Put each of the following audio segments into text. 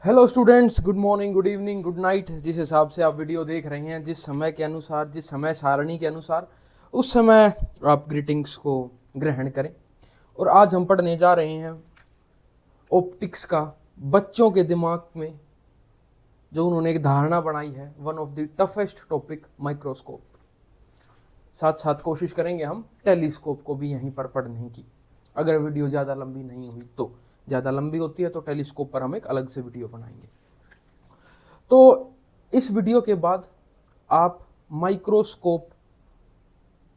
Hello students, good morning, good evening, good night. जिस हिसाब से आप वीडियो देख रहे हैं, जिस समय के अनुसार, जिस समय सारणी के अनुसार, उस समय आप ग्रीटिंग्स को ग्रहण करें। और आज हम पढ़ने जा रहे हैं ऑप्टिक्स का, बच्चों के दिमाग में जो उन्होंने एक धारणा बनाई है, one of the toughest topic microscope. साथ साथ कोशिश करेंगे हम टेलीस्कोप को भी यहीं पर पढ़ने की, अगर वीडियो ज़्यादा लंबी नहीं हुई तो। ज़्यादा लंबी होती है तो टेलीस्कोप पर हम एक अलग से वीडियो बनाएंगे। तो इस वीडियो के बाद आप माइक्रोस्कोप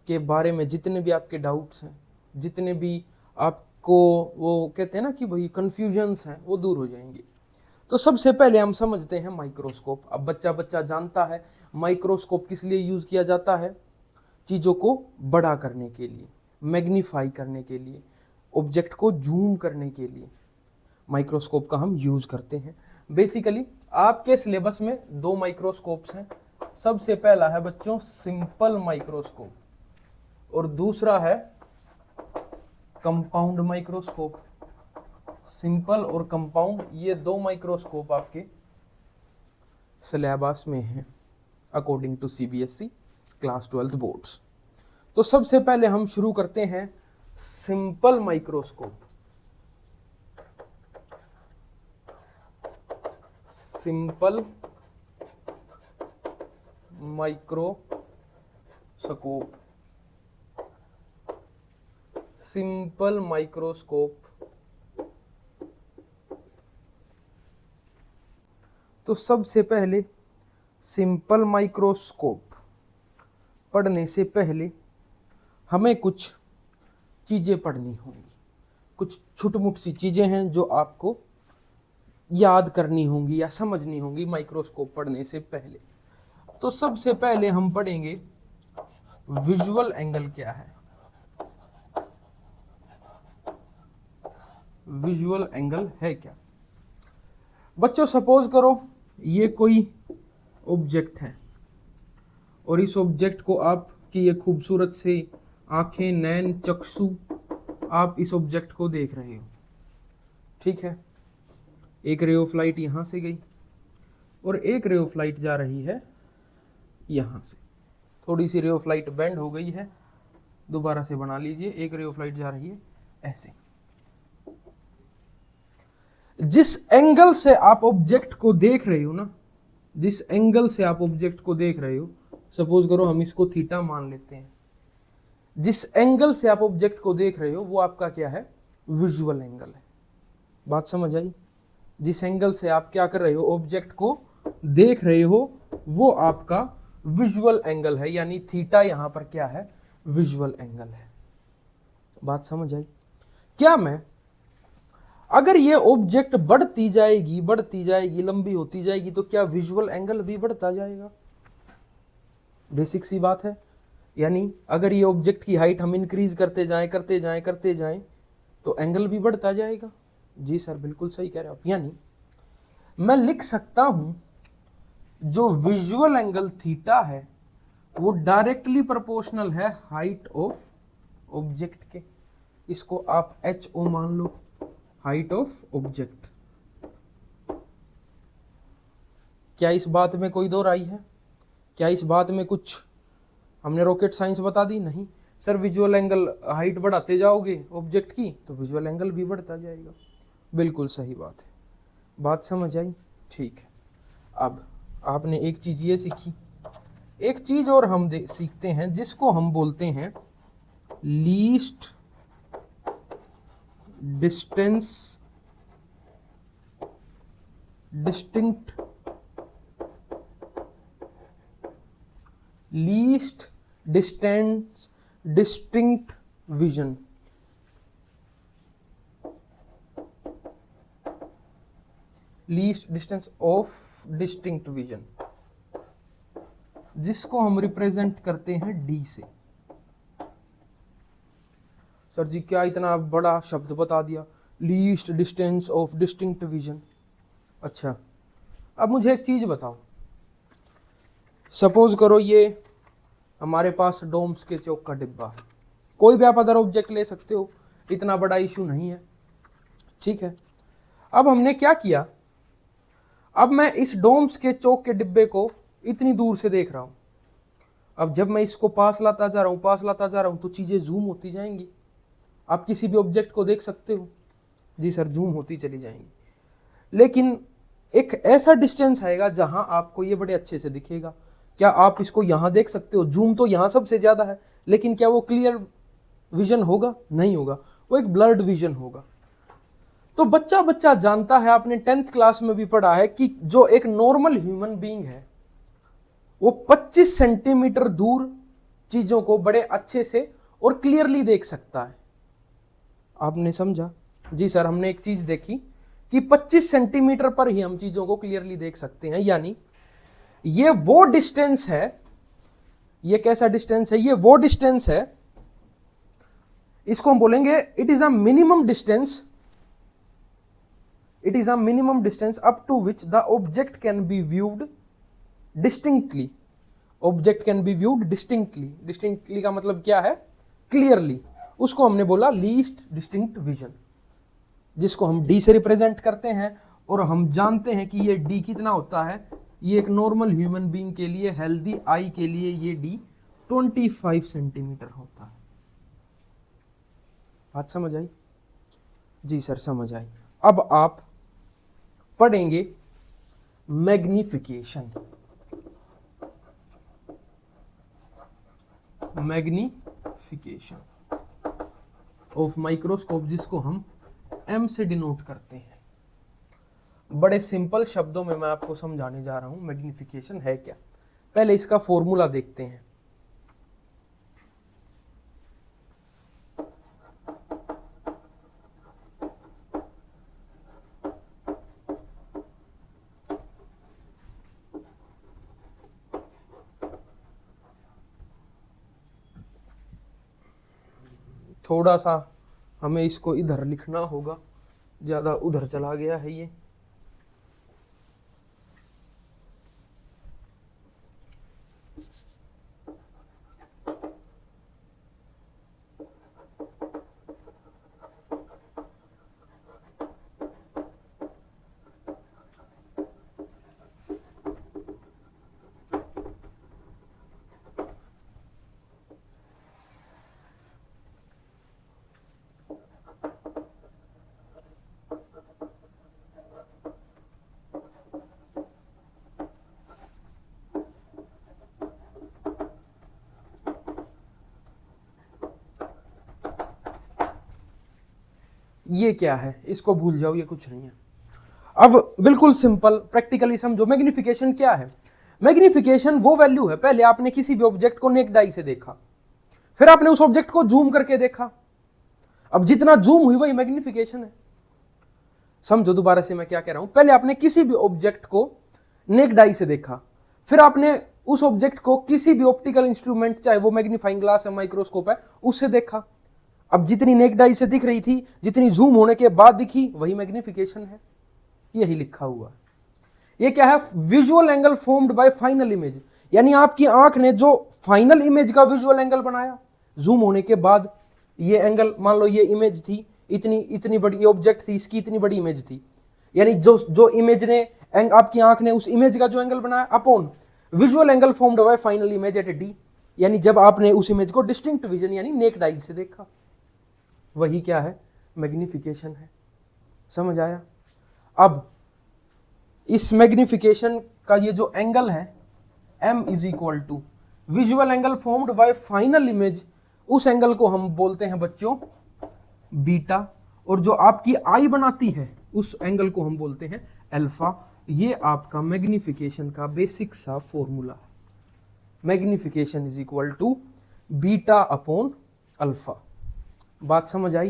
के बारे में जितने भी आपके डाउट्स हैं, जितने भी आपको वो कहते हैं ना कि भाई कन्फ्यूजन्स हैं, वो दूर हो जाएंगे। तो सबसे पहले हम समझते हैं माइक्रोस्कोप। अब बच्चा जानता है माइक्रोस्कोप किस लिए यूज़ किया जाता है। चीज़ों को बड़ा करने के लिए, मैग्नीफाई करने के लिए, ऑब्जेक्ट को जूम करने के लिए माइक्रोस्कोप का हम यूज़ करते हैं। बेसिकली आपके सिलेबस में दो माइक्रोस्कोप्स हैं। सबसे पहला है बच्चों सिंपल माइक्रोस्कोप, और दूसरा है कंपाउंड माइक्रोस्कोप। सिंपल और कंपाउंड, ये दो माइक्रोस्कोप आपके सिलेबस में हैं according to CBSE class 12th boards. तो सबसे पहले हम शुरू करते हैं simple microscope. Simple microscope, simple microscope. तो सबसे पहले सिंपल माइक्रोस्कोप पढ़ने से पहले हमें कुछ चीज़ें पढ़नी होंगी। कुछ छुटमुट सी चीज़ें हैं जो आपको याद करनी होंगी या समझनी होंगी माइक्रोस्कोप पढ़ने से पहले। तो सबसे पहले हम पढ़ेंगे विजुअल एंगल क्या है। विजुअल एंगल है क्या? बच्चों सपोज करो ये कोई ऑब्जेक्ट है, और इस ऑब्जेक्ट को आपकी ये खूबसूरत से आंखें, नैन, चक्षु, आप इस ऑब्जेक्ट को देख रहे हो। ठीक है, एक रे ऑफ लाइट यहाँ से गई और एक रे ऑफ लाइट जा रही है यहाँ से। थोड़ी सी रे ऑफ लाइट बेंड हो गई है, दोबारा से बना लीजिए। एक रे ऑफ लाइट जा रही है ऐसे। जिस एंगल से आप ऑब्जेक्ट को देख रहे हो ना, जिस एंगल से आप ऑब्जेक्ट को देख रहे हो, सपोज करो हम इसको थीटा मान लेते हैं। जिस एंगल से आप ऑब्जेक्ट को देख रहे हो वो आपका क्या है? विजुअल एंगल है। बात समझ आई? जिस एंगल से आप क्या कर रहे हो, ऑब्जेक्ट को देख रहे हो, वो आपका विजुअल एंगल है। यानी थीटा यहां पर क्या है? विजुअल एंगल है। बात समझ आई? क्या मैं अगर ये ऑब्जेक्ट बढ़ती जाएगी, लंबी होती जाएगी, तो क्या विजुअल एंगल भी बढ़ता जाएगा? बेसिक सी बात है। यानी अगर ये ऑब्जेक्ट की हाइट हम इंक्रीज करते जाएं तो एंगल भी बढ़ता जाएगा। जी सर, बिल्कुल सही कह रहे हो आप। यानी मैं लिख सकता हूं जो विजुअल एंगल थीटा है वो डायरेक्टली प्रोपोर्शनल है हाइट ऑफ ऑब्जेक्ट के। इसको आप HO मान लो, हाइट ऑफ ऑब्जेक्ट। क्या इस बात में कोई दो राय है? क्या इस बात में कुछ हमने रॉकेट साइंस बता दी? नहीं सर, विजुअल एंगल हाइट बढ़ाते जाओगे ऑब्जेक्ट की तो विजुअल एंगल भी बढ़ता जाएगा। बिल्कुल सही बात है। बात समझ आई? ठीक है। अब आपने एक चीज ये सीखी, एक चीज और हम सीखते हैं जिसको हम बोलते हैं least distance distinct least distance distinct vision. Least distance of distinct vision, जिसको हम रिप्रेजेंट करते हैं D से। सर जी क्या इतना बड़ा शब्द बता दिया, least distance of distinct vision. अच्छा, अब मुझे एक चीज बताओ। सपोज करो ये हमारे पास डोम्स के चौक का डिब्बा है। कोई भी आप अदर ऑब्जेक्ट ले सकते हो, इतना बड़ा इशू नहीं है। ठीक है, अब हमने क्या किया, अब मैं इस डोम्स के चौक के डिब्बे को इतनी दूर से देख रहा हूं। अब जब मैं इसको पास लाता जा रहा हूं, पास लाता जा रहा हूं, तो चीजें जूम होती जाएंगी। आप किसी भी ऑब्जेक्ट को देख सकते हो, जी सर, जूम होती चली जाएंगी। लेकिन एक ऐसा डिस्टेंस आएगा जहां आपको ये बड़े अच्छे से दिखेगा। क्या आप इसको यहां देख सकते हो? जूम तो यहां सबसे ज्यादा है, लेकिन क्या वो क्लियर विजन होगा? नहीं होगा, वो एक ब्लर्ड विजन होगा। तो बच्चा बच्चा जानता है, आपने 10th क्लास में भी पढ़ा है कि जो एक नॉर्मल ह्यूमन बीइंग है वो 25 सेंटीमीटर दूर चीजों को बड़े अच्छे से और क्लियरली देख सकता है। आपने समझा? जी सर, हमने एक चीज देखी कि 25 सेंटीमीटर पर ही हम चीजों को क्लियरली देख सकते हैं। यानी ये वो डिस्टेंस है, ये कैसा डिस्टेंस है? ये वो डिस्टेंस है, इसको हम बोलेंगे it is a minimum distance, it is a minimum distance up to which the object can be viewed distinctly. Object can be viewed distinctly. Distinctly का मतलब क्या है? क्लियरली। उसको हमने बोला लीस्ट डिस्टिंक्ट विजन, जिसको हम डी से रिप्रेजेंट करते हैं। और हम जानते हैं कि ये डी कितना होता है। ये एक नॉर्मल ह्यूमन बीइंग के लिए, हेल्दी आई के लिए ये डी 25 सेंटीमीटर होता है। बात समझ आई? जी सर, समझ आई। अब आप पढ़ेंगे मैग्निफिकेशन। मैग्निफिकेशन ऑफ माइक्रोस्कोप, जिसको हम एम से डिनोट करते हैं। बड़े सिंपल शब्दों में मैं आपको समझाने जा रहा हूं मैग्निफिकेशन है क्या। पहले इसका फॉर्मूला देखते हैं। थोड़ा सा हमें इसको इधर लिखना होगा, ज्यादा उधर चला गया है ये। ये क्या है? इसको भूल जाओ, ये कुछ नहीं है। अब बिल्कुल सिंपल प्रैक्टिकली समझो, मैग्निफिकेशन क्या है। मैग्निफिकेशन वो वैल्यू है, पहले आपने किसी भी ऑब्जेक्ट को नेक्ड आई से देखा, फिर आपने उस ऑब्जेक्ट को जूम करके देखा। अब जितना जूम हुई वही मैग्निफिकेशन है। समझो दोबारा से मैं क्या कह रहा हूं। पहले आपने किसी भी ऑब्जेक्ट को नेक्ड आई से देखा, फिर आपने उस ऑब्जेक्ट को किसी भी ऑप्टिकल इंस्ट्रूमेंट, चाहे वो मैग्नीफाइंग ग्लास है, माइक्रोस्कोप है, उससे देखा। अब जितनी नेक्ड आई से दिख रही थी, जितनी जूम होने के बाद दिखी, वही मैग्निफिकेशन है। यही लिखा हुआ। ये क्या है? Visual angle formed by final image. यानी आपकी आंख ने जो फाइनल इमेज का विजुअल एंगल बनाया जूम होने के बाद, ये एंगल, मान लो ये इमेज थी, इतनी बड़ी ऑब्जेक्ट थी, इसकी इतनी बड़ी इमेज थी, यानी जो इमेज ने, आपकी आंख ने उस इमेज का जो एंगल बनाया upon visual angle formed by final image at D, यानी जब आपने उस इमेज को डिस्टिंक्ट विजन यानी नेक्ड आई से देखा, वही क्या है? मैग्निफिकेशन है। समझ आया? अब इस मैग्निफिकेशन का ये जो एंगल है m is equal to visual angle formed by final image, उस एंगल को हम बोलते हैं बच्चों बीटा, और जो आपकी आई बनाती है उस एंगल को हम बोलते हैं अल्फा। ये आपका मैग्निफिकेशन का बेसिक सा फॉर्मूला है। Magnification is equal to beta upon alpha. बात समझ आई?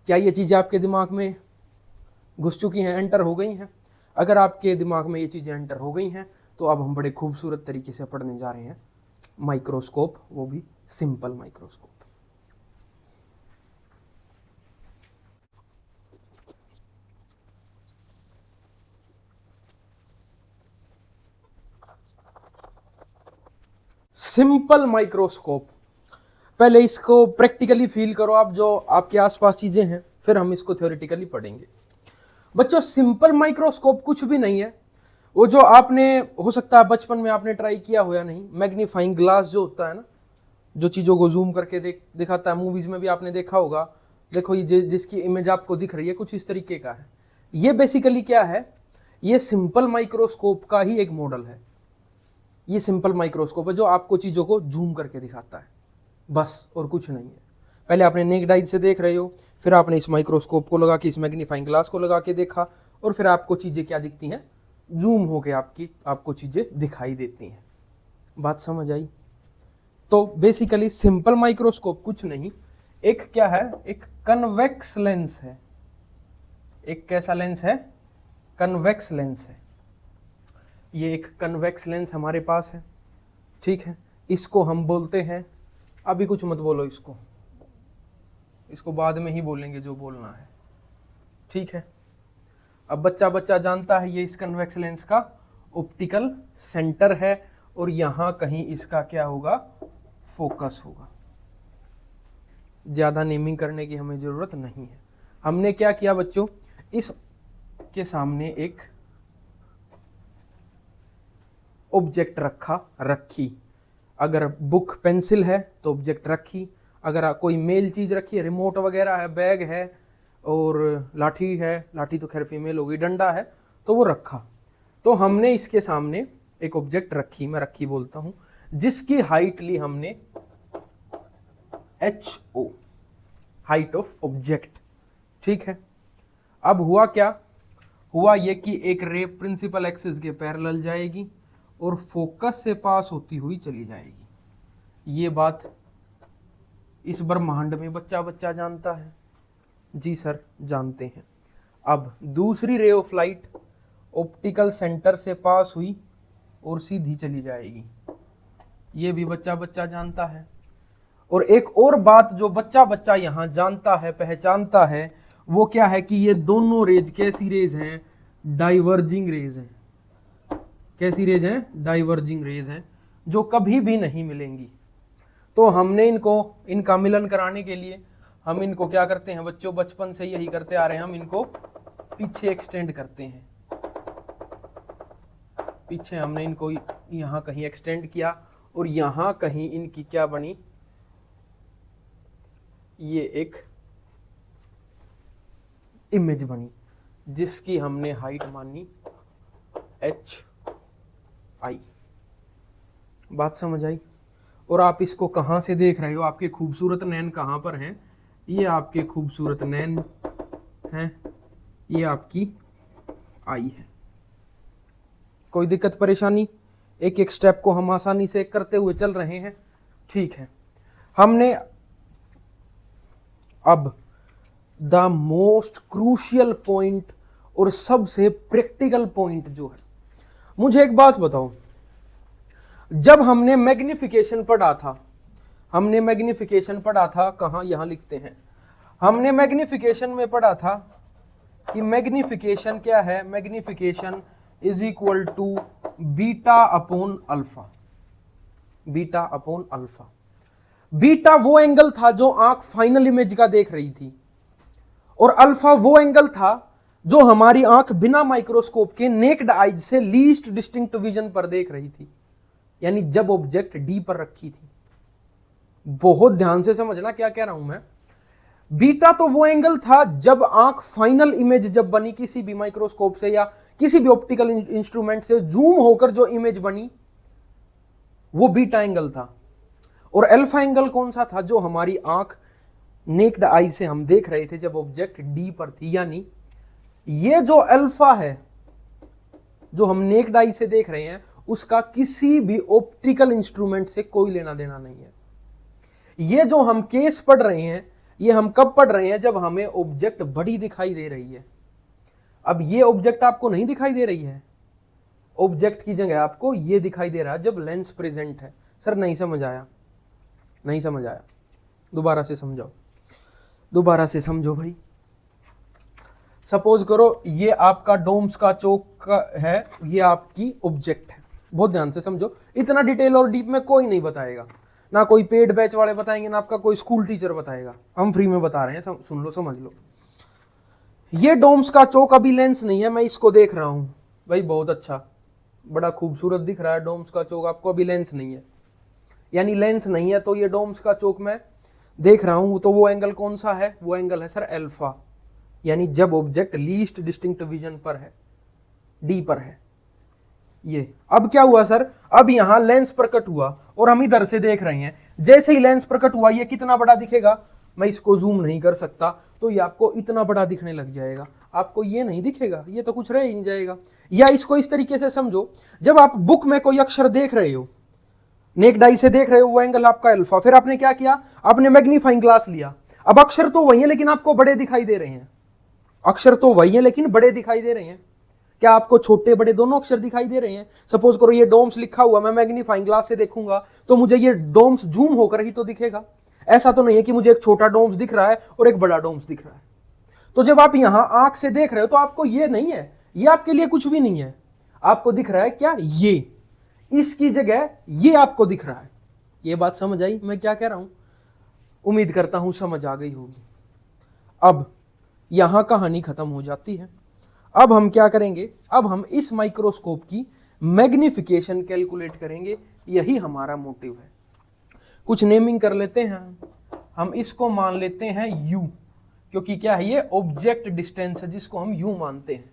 क्या ये चीजें आपके दिमाग में घुस चुकी हैं, एंटर हो गई हैं? अगर आपके दिमाग में ये चीजें एंटर हो गई हैं तो अब हम बड़े खूबसूरत तरीके से पढ़ने जा रहे हैं माइक्रोस्कोप, वो भी सिंपल माइक्रोस्कोप। Simple microscope. पहले इसको प्रैक्टिकली फील करो आप, जो आपके आसपास चीजें हैं, फिर हम इसको थ्योरेटिकली पढ़ेंगे। बच्चों सिंपल माइक्रोस्कोप कुछ भी नहीं है। वो जो आपने हो सकता है बचपन में आपने ट्राई किया हो या नहीं, मैग्नीफाइंग ग्लास जो होता है ना, जो चीज़ों को जूम करके दिखाता है, मूवीज़ में भी आपने देखा होगा। देखो ये जिसकी इमेज आपको दिख रही है कुछ इस तरीके का है। ये बेसिकली क्या है, ये सिंपल माइक्रोस्कोप का ही एक मॉडल है। ये सिंपल माइक्रोस्कोप है जो आपको चीज़ों को जूम करके दिखाता है, बस, और कुछ नहीं है। पहले आपने नेक्ड आई से देख रहे हो, फिर आपने इस माइक्रोस्कोप को लगा के, इस मैग्नीफाइंग ग्लास को लगा के देखा, और फिर आपको चीज़ें क्या दिखती हैं, जूम होके आपको चीज़ें दिखाई देती हैं। बात समझ आई? तो बेसिकली सिंपल माइक्रोस्कोप कुछ नहीं, एक क्या है, एक कन्वेक्स लेंस है। एक कैसा लेंस है? कन्वेक्स लेंस है। ये एक कन्वेक्स लेंस हमारे पास है, ठीक है। इसको हम बोलते हैं, अभी कुछ मत बोलो, इसको बाद में ही बोलेंगे जो बोलना है, ठीक है। अब बच्चा जानता है ये इस कन्वेक्स लेंस का ऑप्टिकल सेंटर है, और यहां कहीं इसका क्या होगा, फोकस होगा। ज्यादा नेमिंग करने की हमें जरूरत नहीं है। हमने क्या किया बच्चों, इसके सामने एक ऑब्जेक्ट रखी। अगर बुक पेंसिल है तो ऑब्जेक्ट रखी, अगर कोई मेल चीज रखी है, रिमोट वगैरह है, बैग है, और लाठी है, लाठी तो खैर फीमेल होगी, डंडा है, तो वो रखा। तो हमने इसके सामने एक ऑब्जेक्ट रखी, मैं रखी बोलता हूं, जिसकी हाइट ली हमने HO, हाइट ऑफ ऑब्जेक्ट, ठीक है। अब हुआ क्या, हुआ ये कि एक रे प्रिंसिपल एक्सिस के पैरेलल जाएगी और फोकस से पास होती हुई चली जाएगी। ये बात इस ब्रह्मांड में बच्चा जानता है? जी सर, जानते हैं। अब दूसरी ray of light optical centre से पास हुई और सीधी चली जाएगी। ये भी बच्चा जानता है। और एक और बात जो बच्चा यहां जानता है, पहचानता है, वो क्या है कि ये दोनों रेज कैसी रेज हैं, डाइवर्जिंग रेज हैं। कैसी रेज हैं? डाइवर्जिंग रेज हैं, जो कभी भी नहीं मिलेंगी। तो हमने इनका मिलन कराने के लिए हम इनको क्या करते हैं बच्चों, बचपन से यही करते आ रहे हैं, हम इनको पीछे एक्सटेंड करते हैं। पीछे हमने इनको यहां कहीं एक्सटेंड किया, और यहां कहीं इनकी क्या बनी, ये एक इमेज बनी, जिसकी हमने हाइट मानी HI। बात समझ आई? और आप इसको कहां से देख रहे हो, आपके खूबसूरत नैन कहां पर हैं? ये आपके खूबसूरत नैन हैं, ये आपकी आई है। कोई दिक्कत परेशानी? एक एक स्टेप को हम आसानी से करते हुए चल रहे हैं, ठीक है। हमने अब द मोस्ट क्रूशियल पॉइंट और सबसे प्रैक्टिकल पॉइंट जो है, मुझे एक बात बताओ, जब हमने मैग्निफिकेशन पढ़ा था, कहां, यहां लिखते हैं, हमने मैग्निफिकेशन में पढ़ा था कि मैग्निफिकेशन क्या है, magnification is equal to beta upon alpha. Beta upon alpha. Beta वो एंगल था जो आंख फाइनल इमेज का देख रही थी, और अल्फा वो एंगल था जो हमारी आंख बिना माइक्रोस्कोप के नेक्ड आइज से लीस्ट डिस्टिंक्ट विजन पर देख रही थी, यानी जब ऑब्जेक्ट डी पर रखी थी। बहुत ध्यान से समझना क्या कह रहा हूं मैं। बीटा तो वो एंगल था जब आंख फाइनल इमेज जब बनी किसी भी माइक्रोस्कोप से या किसी भी ऑप्टिकल इंस्ट्रूमेंट से जूम होकर जो इमेज बनी, वो बीटा एंगल था। और अल्फा एंगल कौन सा था? जो हमारी आंख नेक्ड आई से हम देख रहे थे जब ऑब्जेक्ट डी पर थी। यानी ये जो अल्फा है जो हम नेक्ड आई से देख रहे हैं, उसका किसी भी ऑप्टिकल इंस्ट्रूमेंट से कोई लेना देना नहीं है। ये जो हम केस पढ़ रहे हैं, ये हम कब पढ़ रहे हैं? जब हमें ऑब्जेक्ट बड़ी दिखाई दे रही है। अब ये ऑब्जेक्ट आपको नहीं दिखाई दे रही है, ऑब्जेक्ट की जगह आपको ये दिखाई दे रहा है जब लेंस प्रेजेंट है। सर नहीं समझ आया, नहीं समझ आया, दोबारा से समझाओ, दोबारा से समझो भाई। सपोज करो ये आपका डोम्स का चौक है, ये आपकी ऑब्जेक्ट है। बहुत ध्यान से समझो, इतना डिटेल और डीप में कोई नहीं बताएगा, ना कोई पेड बैच वाले बताएंगे, ना आपका कोई स्कूल टीचर बताएगा। हम फ्री में बता रहे हैं, सुन लो, समझ लो। ये डोम्स का चौक अभी लेंस नहीं है, मैं इसको देख रहा हूं भाई, बहुत अच्छा, बड़ा खूबसूरत दिख रहा है डोम्स का चौक, आपको अभी लेंस नहीं है, यानी लेंस नहीं है तो ये डोम्स का चौक मैं देख रहा हूं। तो वो एंगल कौन सा है? वो एंगल है सर अल्फा, यानी जब ऑब्जेक्ट लीस्ट डिस्टिंक्ट विजन पर है, डी पर है। ये अब क्या हुआ सर, अब यहां लेंस प्रकट हुआ और हम इधर से देख रहे हैं, जैसे ही लेंस प्रकट हुआ ये कितना बड़ा दिखेगा, मैं इसको जूम नहीं कर सकता तो ये आपको इतना बड़ा दिखने लग जाएगा, आपको ये नहीं दिखेगा, ये तो कुछ रह ही नहीं जाएगा। या इसको इस तरीके से समझो, जब आप बुक में कोई अक्षर देख रहे हो, नेक डाई से देख रहे हो, वो एंगल आपका अल्फा, फिर आपने क्या किया, आपने मैग्नीफाइंग ग्लास लिया, अब अक्षर तो वही है लेकिन आपको बड़े दिखाई दे रहे हैं, अक्षर तो वही है लेकिन बड़े दिखाई दे रहे हैं। क्या आपको छोटे बड़े दोनों अक्षर दिखाई दे रहे हैं? सपोज करो ये डोम्स लिखा हुआ, मैं मैग्नीफाइंग ग्लास से देखूंगा तो मुझे ये डोम्स जूम होकर ही तो दिखेगा, ऐसा तो नहीं है कि मुझे एक छोटा डोम्स दिख रहा है और एक बड़ा डोम्स दिख रहा है। तो जब आप यहां आंख से देख रहे हो तो आपको ये नहीं है, ये आपके लिए कुछ भी नहीं है, आपको दिख रहा है क्या, ये, इसकी जगह ये आपको दिख रहा है। ये बात समझ आई मैं क्या कह रहा हूं? उम्मीद करता हूं समझ आ गई होगी। अब यहां कहानी खत्म हो जाती है। अब हम क्या करेंगे, अब हम इस माइक्रोस्कोप की मैग्निफिकेशन कैलकुलेट करेंगे, यही हमारा मोटिव है। कुछ नेमिंग कर लेते हैं, हम इसको मान लेते हैं u, क्योंकि क्या है, ये ऑब्जेक्ट डिस्टेंस है जिसको हम u मानते हैं।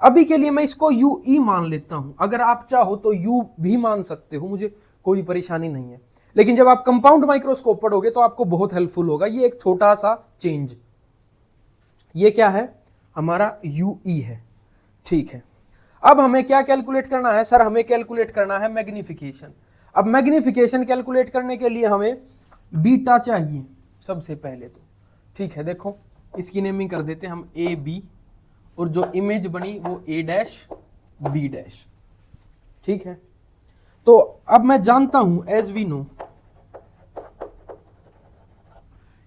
अभी के लिए मैं इसको ue मान लेता हूं, अगर आप चाहो तो u भी मान सकते हो, मुझे कोई परेशानी नहीं है, लेकिन जब आप कंपाउंड माइक्रोस्कोप पढ़ोगे तो आपको बहुत हेल्पफुल होगा ये एक छोटा सा चेंज। ये क्या है, हमारा ue है, ठीक है। अब हमें क्या कैलकुलेट करना है सर, हमें कैलकुलेट करना है मैग्निफिकेशन। अब मैग्निफिकेशन कैलकुलेट करने के लिए हमें बीटा चाहिए सबसे पहले तो, ठीक है। देखो इसकी नेमिंग कर देते हैं हम ए बी, और जो इमेज बनी वो ए डैश बी डैश, ठीक है। तो अब मैं जानता हूं एज वी नो,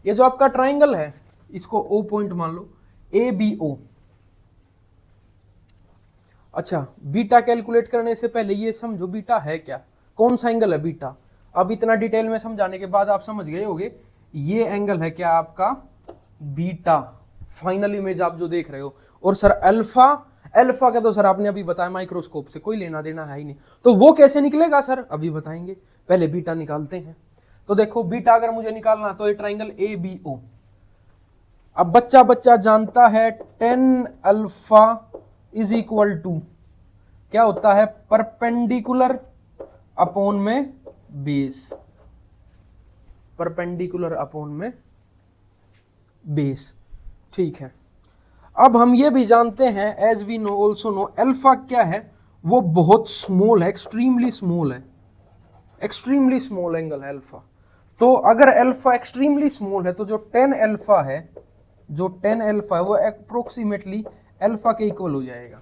ये जो आपका ट्राइंगल है इसको ओ पॉइंट मान लो, ए बी ओ। अच्छा, बीटा कैलकुलेट करने से पहले ये समझो बीटा है क्या, कौन सा एंगल है बीटा। अब इतना डिटेल में समझाने के बाद आप समझ गए होंगे, ये एंगल है क्या आपका बीटा, फाइनल इमेज आप जो देख रहे हो। और सर अल्फा, अल्फा का तो सर आपने अभी बताया माइक्रोस्कोप से कोई लेना देना है ही नहीं, तो वो कैसे निकलेगा सर, अभी बताएंगे, पहले बीटा निकालते हैं। तो देखो बीटा अगर मुझे निकालना तो ये ट्राइंगल ए बी ओ, अब बच्चा बच्चा जानता है 10 अल्फा इज इक्वल टू क्या होता है, परपेंडिकुलर अपॉन में बेस, परपेंडिकुलर अपॉन में बेस, ठीक है। अब हम ये भी जानते हैं as we know also know, alpha क्या है, वो बहुत स्मॉल है, एक्सट्रीमली स्मॉल है, एक्सट्रीमली स्मॉल एंगल है अल्फा। तो अगर अल्फा एक्सट्रीमली स्मॉल है तो जो 10 अल्फा है, जो 10 अल्फा है वो अप्रोक्सीमेटली अल्फा के इक्वल हो जाएगा।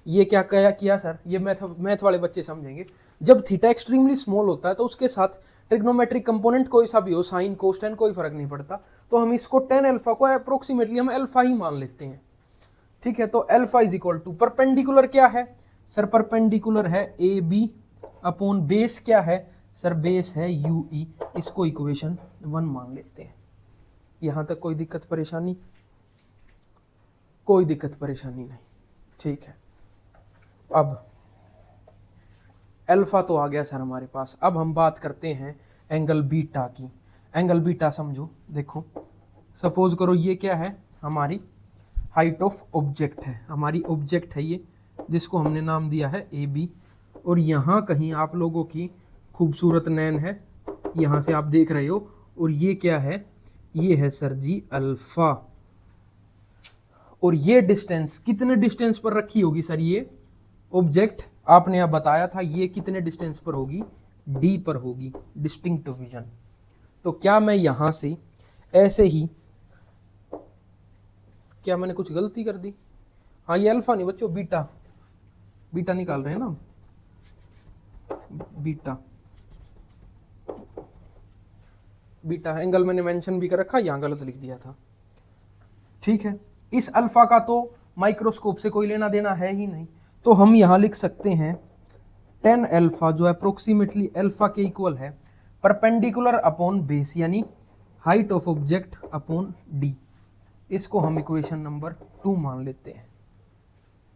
ये क्या किया सर, ये मैथ वाले बच्चे समझेंगे। जब थीटा एक्सट्रीमली स्मॉल होता है तो उसके साथ ट्रिग्नोमेट्रिक कंपोनेंट कोई सा भी हो, साइन कोस्टेन कोई फर्क नहीं पड़ता, तो हम इसको 10 अल्फा को अप्रोक्सीमेटली हम अल्फा ही मान लेते हैं, ठीक है। तो alpha is equal to perpendicular क्या है सर, परपेंडिकुलर है ए बी अपॉन बेस क्या है सर, बेस है यू ई, इसको इक्वेशन 1 मान लेते हैं। यहां तक कोई दिक्कत परेशानी, कोई दिक्कत परेशानी नहीं, ठीक है। अब अल्फा तो आ गया सर हमारे पास, अब हम बात करते हैं एंगल बीटा की। एंगल बीटा समझो, देखो सपोज करो ये क्या है, हमारी हाइट ऑफ ऑब्जेक्ट है, हमारी ऑब्जेक्ट है ये, जिसको हमने नाम दिया है ए बी, और यहाँ कहीं आप लोगों की खूबसूरत नैन है, यहाँ से आप देख रहे हो, और ये क्या है, ये है सर जी अल्फा। और ये डिस्टेंस कितने डिस्टेंस पर रखी होगी सर, ये ऑब्जेक्ट आपने अब बताया था, ये कितने डिस्टेंस पर होगी, डी पर होगी, डिस्टिंक्ट विजन। तो क्या मैं यहां से ऐसे ही, क्या मैंने कुछ गलती कर दी, हाँ ये अल्फा नहीं बच्चों, बीटा, बीटा निकाल रहे हैं ना, बीटा, बीटा एंगल मैंने मेंशन भी कर रखा, यहां गलत लिख दिया था, ठीक है। इस अल्फा का तो माइक्रोस्कोप से कोई लेना देना है ही नहीं, तो हम यहां लिख सकते हैं 10 अल्फा जो अप्रोक्सीमेटली अल्फा के इक्वल है परपेंडिकुलर अपॉन बेस, यानी height of object upon D, इसको हम इक्वेशन नंबर 2 मान लेते हैं।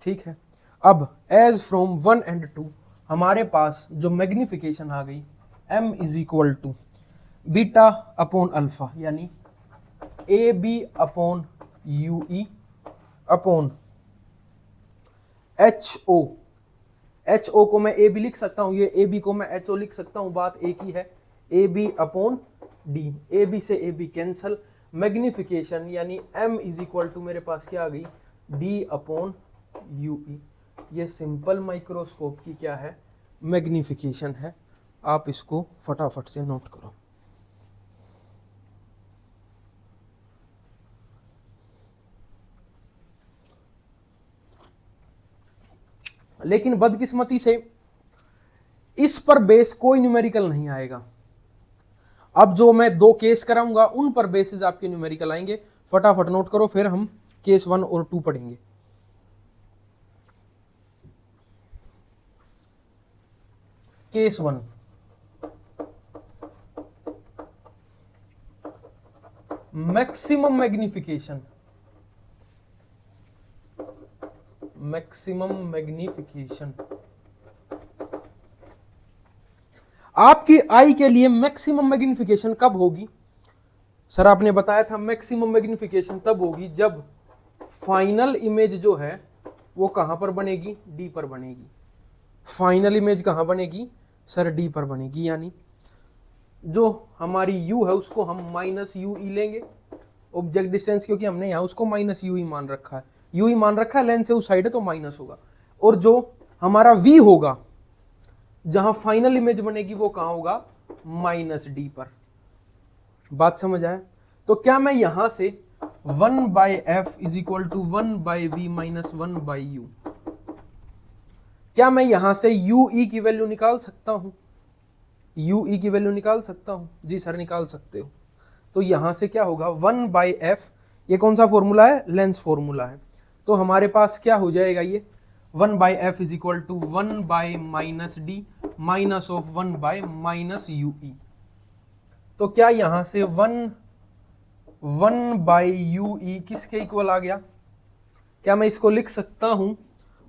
ठीक है, अब एज फ्रॉम 1 एंड 2 हमारे पास जो मैग्निफिकेशन आ गई m is equal to beta upon alpha, यानी A B upon U E upon H O. H O को मैं ए बी लिख सकता हूं, ये ए बी को मैं एच ओ लिख सकता हूं, बात एक ही है। A B upon D, A B से ए बी कैंसल, मैग्निफिकेशन यानी m इज इक्वल टू मेरे पास क्या आ गई d अपॉन यू ई। ये सिंपल माइक्रोस्कोप की क्या है, मैग्निफिकेशन है। आप इसको फटाफट से नोट करो। लेकिन बदकिस्मती से इस पर बेस कोई न्यूमेरिकल नहीं आएगा। अब जो मैं 2 केस कराऊंगा उन पर बेसिस आपके न्यूमेरिकल आएंगे। फटाफट नोट करो, फिर हम केस 1 और 2 पढ़ेंगे। Case 1, maximum magnification. Maximum magnification आपकी आई के लिए मैक्सिमम मैग्निफिकेशन कब होगी? सर आपने बताया था मैक्सिमम मैग्निफिकेशन तब होगी जब फाइनल इमेज जो है वो कहां पर बनेगी, डी पर बनेगी। फाइनल इमेज कहां बनेगी सर, डी पर बनेगी। यानी जो हमारी u है उसको हम माइनस यू ई लेंगे, ऑब्जेक्ट डिस्टेंस, क्योंकि हमने यहां उसको माइनस यू ई मान रखा है, यू ई मान रखा है, लेंस से उस साइड है तो माइनस होगा। और जो हमारा v होगा जहां फाइनल इमेज बनेगी वो कहां होगा, माइनस डी पर। बात समझ आए? तो क्या मैं यहां से 1 by F is equal to 1 by V minus 1 by U, क्या मैं यहां से यू ई की वैल्यू निकाल सकता हूं? यू ई की वैल्यू निकाल सकता हूं? जी सर निकाल सकते हो। तो यहां से क्या होगा 1 बाई एफ, ये कौन सा फॉर्मूला है, लेंस फॉर्मूला है। तो हमारे पास क्या हो जाएगा ये 1 by F is equal to 1 by minus D minus of 1 by minus U E. तो क्या यहां से 1 बाई यू ई किसके इक्वल आ गया? क्या मैं इसको लिख सकता हूं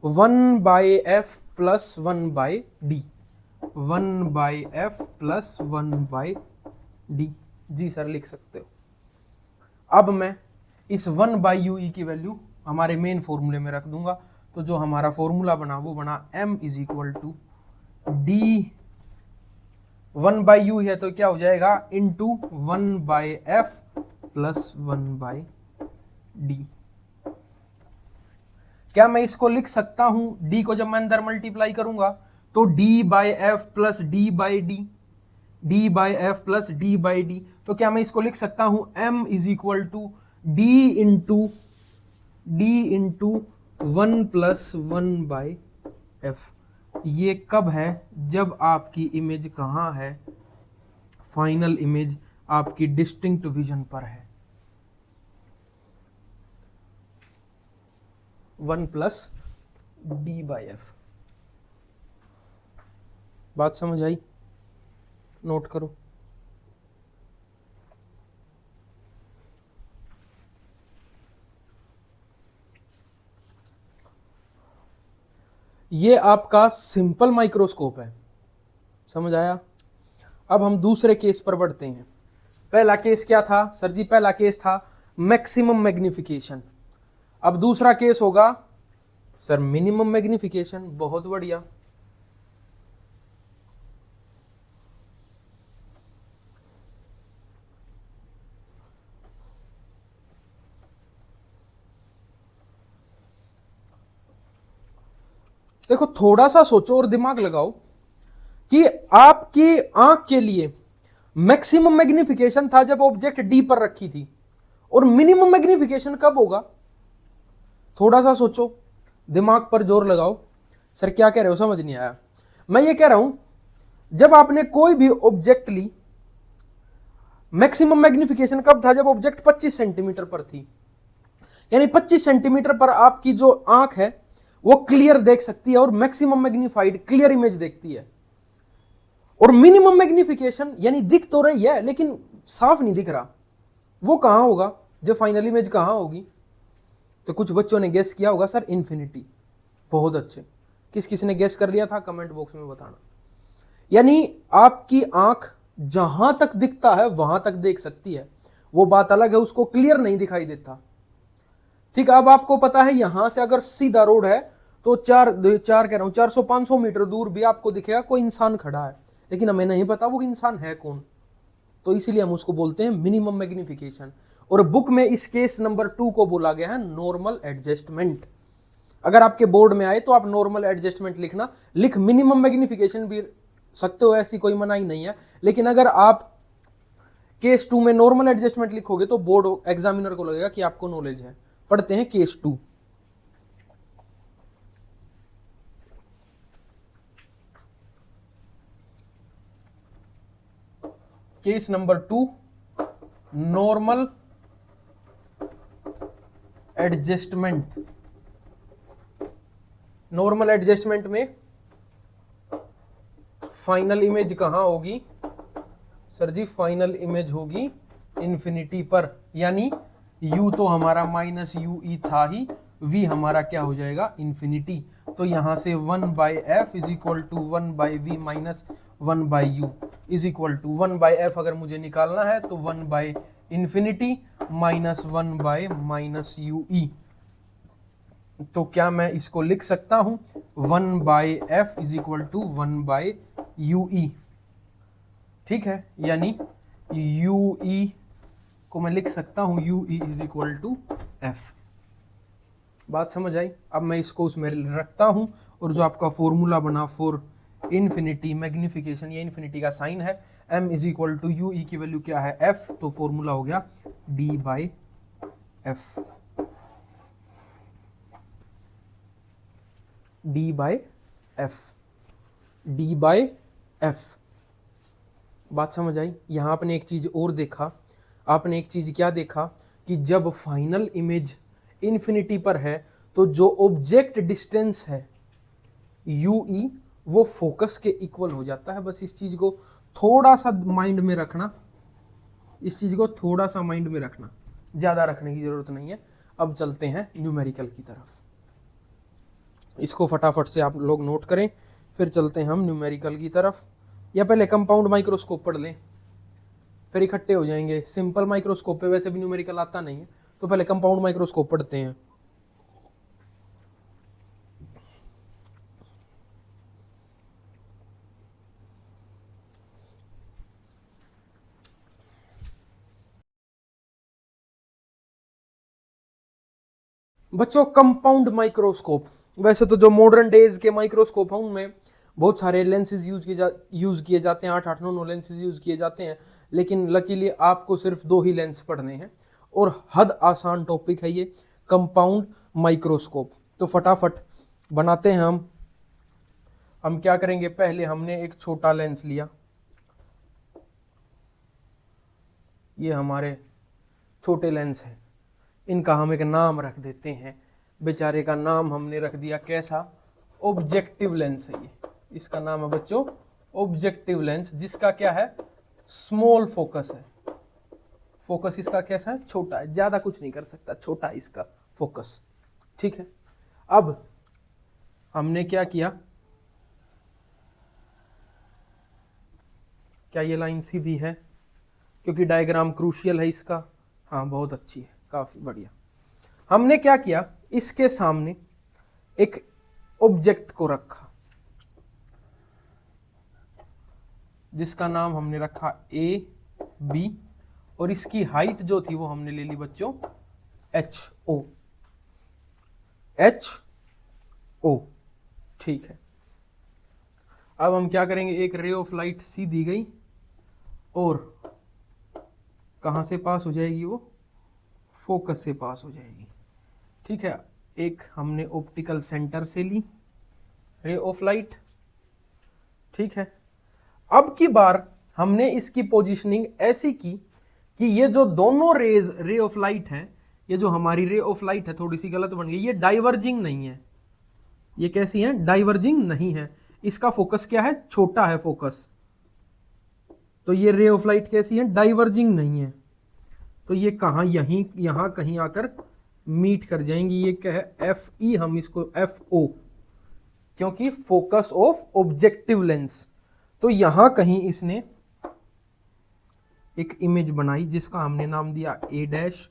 1 by F plus 1 by D, 1 by F plus 1 by D. जी सर लिख सकते हो। अब मैं इस 1 बाई यू ई की वैल्यू हमारे मेन फॉर्मूले में रख दूंगा। तो जो हमारा फॉर्मूला बना वो बना m is equal to D, 1 by U है तो क्या हो जाएगा into 1 by F plus 1 by D. क्या मैं इसको लिख सकता हूं, d को जब मैं अंदर मल्टीप्लाई करूंगा तो d by F plus D by D, D by F plus D by D. तो क्या मैं इसको लिख सकता हूं m is equal to D into 1 plus 1 by F. ये कब है, जब आपकी इमेज कहां है, फाइनल इमेज आपकी डिस्टिंक्ट विजन पर है। 1 प्लस डी बाई एफ। बात समझ आई? नोट करो। ये आपका सिंपल माइक्रोस्कोप है, समझ आया? अब हम दूसरे केस पर बढ़ते हैं। पहला केस क्या था सर जी? पहला केस था मैक्सिमम मैग्निफिकेशन। अब दूसरा केस होगा सर मिनिमम मैग्निफिकेशन। बहुत बढ़िया। देखो थोड़ा सा सोचो और दिमाग लगाओ कि आपकी आंख के लिए मैक्सिमम मैग्निफिकेशन था जब ऑब्जेक्ट डी पर रखी थी, और मिनिमम मैग्निफिकेशन कब होगा? थोड़ा सा सोचो, दिमाग पर जोर लगाओ। सर क्या कह रहे हो, समझ नहीं आया। मैं ये कह रहा हूं जब आपने कोई भी ऑब्जेक्ट ली, मैक्सिमम मैग्निफिकेशन कब था? जब ऑब्जेक्ट 25 सेंटीमीटर पर थी। यानी 25 सेंटीमीटर पर आपकी जो आंख है वो क्लियर देख सकती है और मैक्सिमम मैग्नीफाइड क्लियर इमेज देखती है। और मिनिमम मैग्निफिकेशन यानी दिख तो रही है लेकिन साफ नहीं दिख रहा, वो कहां होगा? जो फाइनल इमेज कहाँ होगी? तो कुछ बच्चों ने गेस किया होगा सर इन्फिनिटी। बहुत अच्छे। किस किस ने गेस कर लिया था कमेंट बॉक्स में बताना। यानी आपकी आंख जहां तक दिखता है वहां तक देख सकती है, वो बात अलग है, उसको क्लियर नहीं दिखाई देता। ठीक, अब आपको पता है यहां से अगर सीधा रोड है तो चार चार कह रहा हूं 400-500 मीटर दूर भी आपको दिखेगा कोई इंसान खड़ा है, लेकिन हमें नहीं पता वो इंसान है कौन। तो इसीलिए हम उसको बोलते हैं मिनिमम मैग्निफिकेशन। और बुक में इस केस नंबर 2 को बोला गया है नॉर्मल एडजस्टमेंट। अगर आपके बोर्ड में आए तो आप नॉर्मल एडजस्टमेंट लिखना, लिख मिनिमम मैग्निफिकेशन भी सकते हो, ऐसी कोई मनाही नहीं है। लेकिन अगर आप केस 2 में नॉर्मल एडजस्टमेंट लिखोगे तो बोर्ड एग्जामिनर को लगेगा कि आपको नॉलेज है। पढ़ते हैं case 2। Case number 2, normal adjustment. Normal adjustment में फाइनल इमेज कहां होगी? सर जी फाइनल इमेज होगी इन्फिनिटी पर, यानी u तो हमारा माइनस यू ई था ही, v हमारा क्या हो जाएगा? इन्फिनिटी। तो यहां से 1/f is equal to 1/v minus 1/u is equal to 1/f अगर मुझे निकालना है तो 1/इन्फिनिटी माइनस 1/-ue। तो क्या मैं इसको लिख सकता हूं 1/f is equal to 1/ue। ठीक है, यानी ue को मैं लिख सकता हूं ue is equal to f। बात समझ आई? अब मैं इसको उसमें रखता हूं और जो आपका फॉर्मूला बना फॉर इन्फिनिटी मैग्निफिकेशन, ये इन्फिनिटी का साइन है, m is equal to ue की वैल्यू क्या है? f। तो फॉर्मूला हो गया d/f। d/f, d/f। बात समझ आई? यहां आपने एक चीज और देखा। आपने एक चीज क्या देखा कि जब फाइनल इमेज इन्फिनिटी पर है तो जो ऑब्जेक्ट डिस्टेंस है ue वो फोकस के इक्वल हो जाता है। बस इस चीज को थोड़ा सा माइंड में रखना, इस चीज को थोड़ा सा माइंड में रखना, ज्यादा रखने की जरूरत नहीं है। अब चलते हैं न्यूमेरिकल की तरफ। इसको फटाफट से आप लोग नोट करें, फिर चलते हैं हम न्यूमेरिकल की तरफ। या पहले कंपाउंड माइक्रोस्कोप पढ़ लें, फिर इकट्ठे हो जाएंगे। सिंपल माइक्रोस्कोप पे वैसे भी न्यूमेरिकल आता नहीं है, तो पहले कंपाउंड माइक्रोस्कोप पढ़ते हैं। बच्चों कंपाउंड माइक्रोस्कोप, वैसे तो जो मॉडर्न डेज के माइक्रोस्कोप हैं उनमें बहुत सारे लेंसेज यूज किए जाते हैं, 8-8, 9 लेंसेज यूज किए जाते हैं, लेकिन लकीली आपको सिर्फ 2 ही लेंस पढ़ने हैं और हद आसान टॉपिक है ये कंपाउंड माइक्रोस्कोप। तो फटाफट बनाते हैं हम क्या करेंगे? पहले हमने एक छोटा लेंस लिया, ये हमारे छोटे लेंस हैं, इनका हम एक नाम रख देते हैं। बेचारे का नाम हमने रख दिया कैसा? ऑब्जेक्टिव लेंस है ये, इसका नाम है बच्चों ऑब्जेक्टिव लेंस, जिसका क्या है? स्मॉल फोकस है। फोकस इसका कैसा है? छोटा है, ज्यादा कुछ नहीं कर सकता, छोटा है इसका फोकस। ठीक है, अब हमने क्या किया? क्या ये लाइन सीधी है? क्योंकि डायग्राम क्रूशियल है इसका। हाँ बहुत अच्छी है, काफी बढ़िया। हमने क्या किया? इसके सामने एक ऑब्जेक्ट को रखा जिसका नाम हमने रखा AB, और इसकी हाइट जो थी वो हमने ले ली बच्चों HO। ठीक है, अब हम क्या करेंगे? एक रे ऑफ लाइट सी दी गई और कहां से पास हो जाएगी? वो फोकस से पास हो जाएगी। ठीक है, एक हमने ऑप्टिकल सेंटर से ली रे ऑफ लाइट। ठीक है, अब की बार हमने इसकी पोजीशनिंग ऐसी की कि ये जो दोनों रे ऑफ लाइट है, ये जो हमारी रे ऑफ लाइट है थोड़ी सी गलत बन गई, ये डाइवर्जिंग नहीं है। ये कैसी है? डाइवर्जिंग नहीं है। इसका फोकस क्या है? छोटा है फोकस। तो ये रे ऑफ लाइट कैसी है? डाइवर्जिंग नहीं है। तो ये कहाँ, यहीं यहाँ कहीं आकर मीट कर जाएंगी। ये क्या है, एफ ई, हम इसको एफ ओ, क्योंकि फोकस ऑफ ऑब्जेक्टिव लेंस। तो यहां कहीं इसने एक इमेज बनाई जिसका हमने नाम दिया ए डैश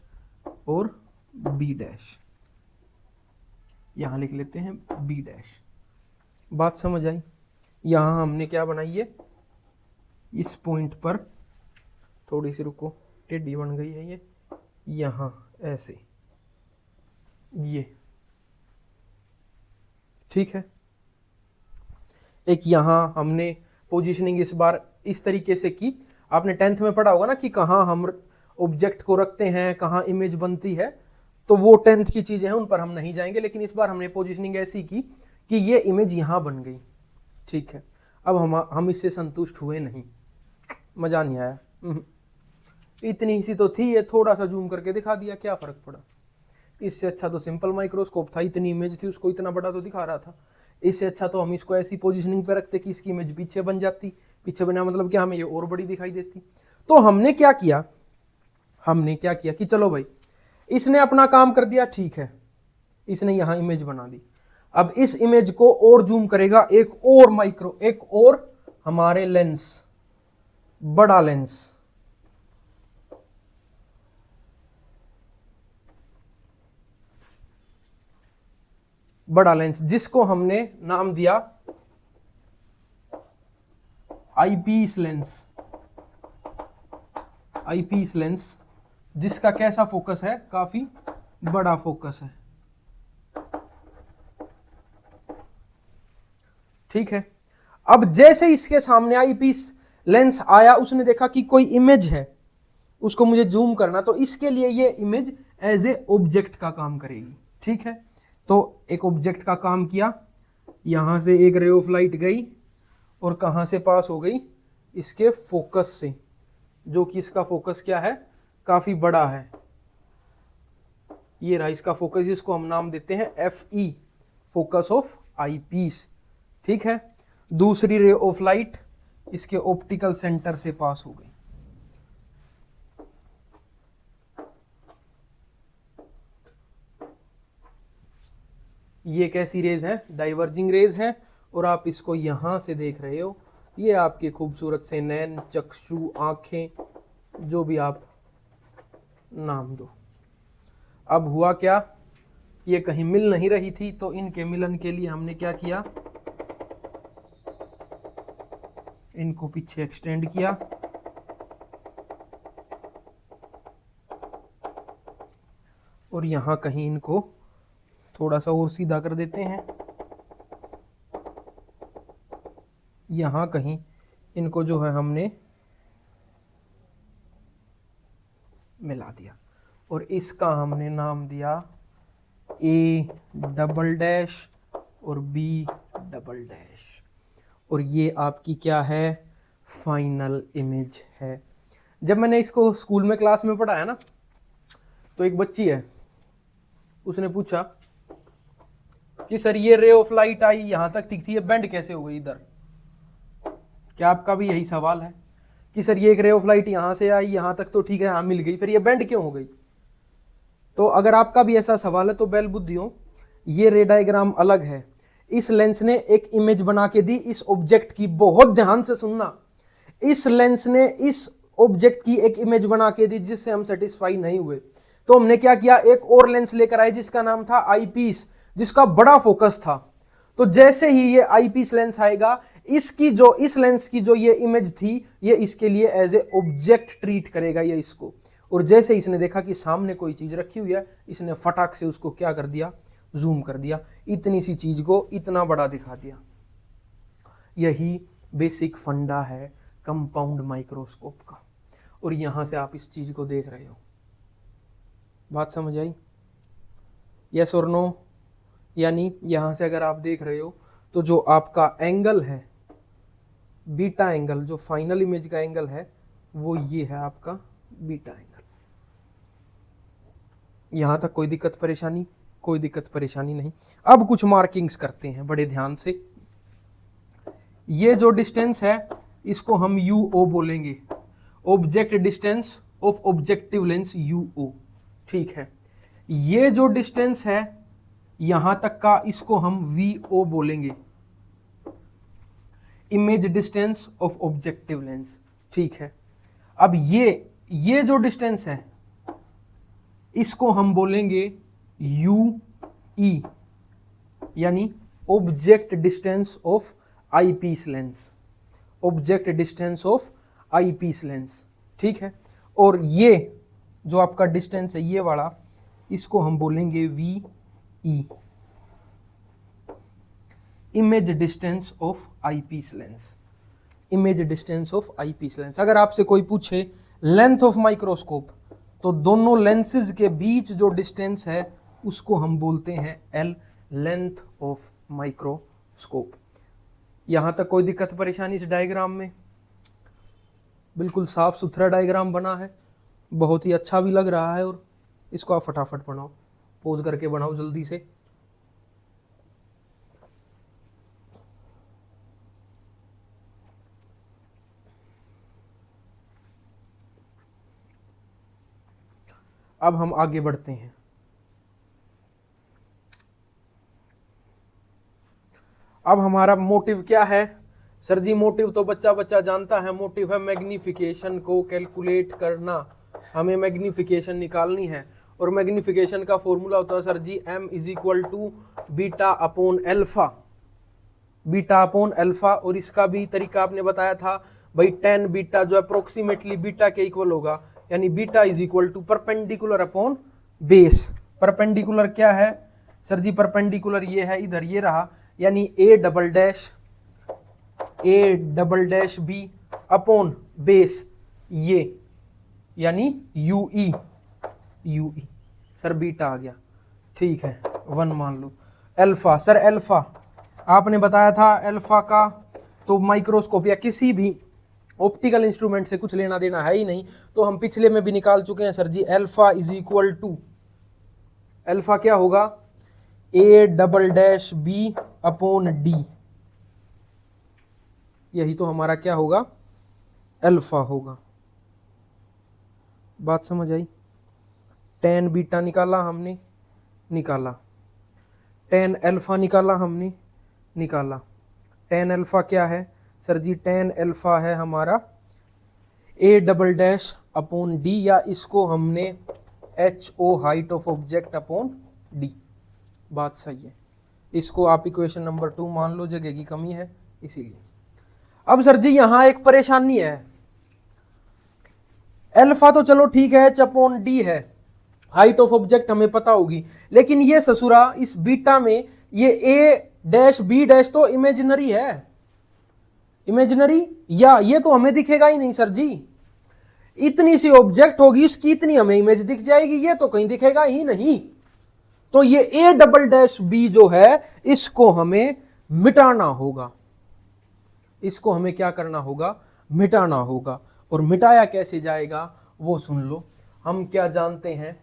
और बी डैश, यहां लिख लेते हैं बी डैश। बात समझ आई? यहां हमने क्या बनाई है, इस पॉइंट पर थोड़ी सी रुको, टेढ़ी बन गई है ये, यहां ऐसे, ये ठीक है। एक यहां हमने पोजीशनिंग इस बार इस तरीके से की, आपने 10th में पढ़ा होगा ना कि कहाँ हम ऑब्जेक्ट को रखते हैं, कहाँ इमेज बनती है, तो वो 10th की चीजें हैं, उन पर हम नहीं जाएंगे। लेकिन इस बार हमने पोजीशनिंग ऐसी की कि ये इमेज यहां बन गई, ठीक है। अब हम इससे संतुष्ट हुए नहीं, मजा नहीं आया। इतनी सी तो थी, ये थोड़ा सा जूम करके दिखा दिया, क्या फर्क पड़ा। इससे अच्छा तो सिंपल माइक्रोस्कोप था, इतनी इमेज थी, उसको इतना बड़ा तो दिखा रहा था। इससे अच्छा तो हम इसको ऐसी पोजीशनिंग पे रखते कि इसकी इमेज पीछे बन जाती, पीछे बना मतलब क्या, हमें ये और बड़ी दिखाई देती। तो हमने क्या किया कि चलो भाई, इसने अपना काम कर दिया, ठीक है, इसने यहां इमेज बना दी। अब इस इमेज को और जूम करेगा, एक और हमारे लेंस, बड़ा लेंस, जिसको हमने नाम दिया आईपीस लेंस, जिसका कैसा फोकस है, काफी बड़ा फोकस है, ठीक है। अब जैसे इसके सामने आईपीस लेंस आया, उसने देखा कि कोई इमेज है, उसको मुझे जूम करना, तो इसके लिए ये इमेज एज ए ऑब्जेक्ट का काम करेगी, ठीक है। तो एक ऑब्जेक्ट का काम किया, यहां से एक रे ऑफ लाइट गई और कहां से पास हो गई, इसके फोकस से, जो कि इसका फोकस क्या है, काफी बड़ा है। ये रहा इसका फोकस, जिसको हम नाम देते हैं F E, focus of eyepiece, ठीक है। दूसरी रे ऑफ लाइट इसके ऑप्टिकल सेंटर से पास हो गई। ये कैसी रेज है, डाइवर्जिंग रेज है, और आप इसको यहां से देख रहे हो, ये आपके खूबसूरत से नैन, चक्षु, आंखें, जो भी आप नाम दो। अब हुआ क्या, ये कहीं मिल नहीं रही थी, तो इनके मिलन के लिए हमने क्या किया, इनको पीछे एक्सटेंड किया, और यहां कहीं इनको थोड़ा सा और सीधा कर देते हैं, यहां कहीं इनको जो है हमने मिला दिया, और इसका हमने नाम दिया ए डबल डैश और बी डबल डैश, और ये आपकी क्या है, फाइनल इमेज है। जब मैंने इसको स्कूल में क्लास में पढ़ाया ना, तो एक बच्ची है, उसने पूछा कि सर ये रे ऑफ लाइट आई यहां तक ठीक थी, ये बेंड कैसे हो गई इधर। क्या आपका भी यही सवाल है कि सर ये एक रे ऑफ लाइट यहां से आई, यहां तक तो ठीक है, यहां मिल गई, फिर ये बेंड क्यों हो गई। तो अगर आपका भी ऐसा सवाल है तो बैल बुद्धियों, ये रे डायग्राम अलग है, इस लेंस ने एक इमेज बना के दी इस ऑब्जेक्ट की, बहुत ध्यान से सुनना, इस लेंस ने इस ऑब्जेक्ट की एक इमेज बना के दी, जिससे हम सेटिस्फाई नहीं हुए। तो हमने क्या किया, एक और लेंस लेकर आए जिसका नाम था आईपीस, जिसका बड़ा फोकस था। तो जैसे ही ये आईपीस लेंस आएगा, इस लेंस की जो ये इमेज थी, ये इसके लिए एज ए ऑब्जेक्ट ट्रीट करेगा ये इसको। और जैसे इसने देखा कि सामने कोई चीज रखी हुई है, इसने फटाक से उसको क्या कर दिया, जूम कर दिया, इतनी सी चीज को इतना बड़ा दिखा दिया। यही बेसिक फंडा है कंपाउंड माइक्रोस्कोप का, और यहां से आप इस चीज को देख रहे हो। बात समझ आई? यस और नो? यानी यहां से अगर आप देख रहे हो तो जो आपका एंगल है, बीटा एंगल, जो फाइनल इमेज का एंगल है, वो ये है आपका बीटा एंगल। यहां तक कोई दिक्कत परेशानी? कोई दिक्कत परेशानी नहीं। अब कुछ मार्किंग्स करते हैं बड़े ध्यान से। ये जो डिस्टेंस है, इसको हम यूओ बोलेंगे, object distance of objective lens UO। ठीक है, ये जो डिस्टेंस है यहां तक का, इसको हम VO बोलेंगे, image distance of objective lens. ठीक है, अब ये जो डिस्टेंस है इसको हम बोलेंगे UE, यानी object distance of eyepiece lens, object distance of eyepiece lens. ठीक है, और ये जो आपका डिस्टेंस है ये वाला, इसको हम बोलेंगे VE, image distance of eyepiece lens, image distance of eyepiece lens. अगर आपसे कोई पूछे लेंथ ऑफ माइक्रोस्कोप, तो दोनों लेंसेज के बीच जो डिस्टेंस है उसको हम बोलते हैं L, लेंथ ऑफ माइक्रोस्कोप। यहां तक कोई दिक्कत परेशानी इस डायग्राम में? बिल्कुल साफ सुथरा डायग्राम बना है, बहुत ही अच्छा भी लग रहा है, और इसको आप फटाफट बनाओ, पोज करके बनाओ जल्दी से। अब हम आगे बढ़ते हैं। अब हमारा मोटिव क्या है? सर जी मोटिव तो बच्चा बच्चा जानता है, मोटिव है मैग्निफिकेशन को कैलकुलेट करना। हमें मैग्निफिकेशन निकालनी है, और मैग्निफिकेशन का फॉर्मूला होता है सर जी m = beta upon alpha, beta upon alpha. और इसका भी तरीका आपने बताया था भाई, tan बीटा जो अप्रोक्सीमेटली बीटा के इक्वल होगा, यानी beta = perpendicular upon base. Perpendicular क्या है सर जी? परपेंडिकुलर ये है, इधर ये रहा, यानी A double dash B upon base ये, यानी UE। सर बीटा आ गया, ठीक है 1 मान लो। अल्फा, सर अल्फा आपने बताया था, अल्फा का तो माइक्रोस्कोप या किसी भी ऑप्टिकल इंस्ट्रूमेंट से कुछ लेना देना है ही नहीं, तो हम पिछले में भी निकाल चुके हैं सर जी। अल्फा = अल्फा क्या होगा? A double dash B upon D, यही तो हमारा क्या होगा? अल्फा होगा। बात समझ आई? tan बीटा निकाला हमने, निकाला, tan अल्फा निकाला हमने, निकाला। tan अल्फा क्या है सर जी? tan अल्फा है हमारा A double dash upon D, या इसको हमने HO height of object upon D। बात सही है, इसको आप इक्वेशन नंबर 2 मान लो, जगह की कमी है इसीलिए। अब सर जी यहां एक परेशानी है, अल्फा तो चलो ठीक है, H अपॉन D है, हाइट ऑफ ऑब्जेक्ट हमें पता होगी, लेकिन ये ससुरा इस बीटा में ये A डैश B डैश तो इमेजिनरी है, इमेजिनरी, या ये तो हमें दिखेगा ही नहीं सर जी। इतनी सी ऑब्जेक्ट होगी, उसकी इतनी हमें इमेज दिख जाएगी, ये तो कहीं दिखेगा ही नहीं। तो ये A डबल डैश B जो है, इसको हमें मिटाना होगा, इसको हमें क्या करना होगा? मिटाना होगा। और मिटाया कैसे जाएगा वो सुन लो। हम क्या जानते हैं?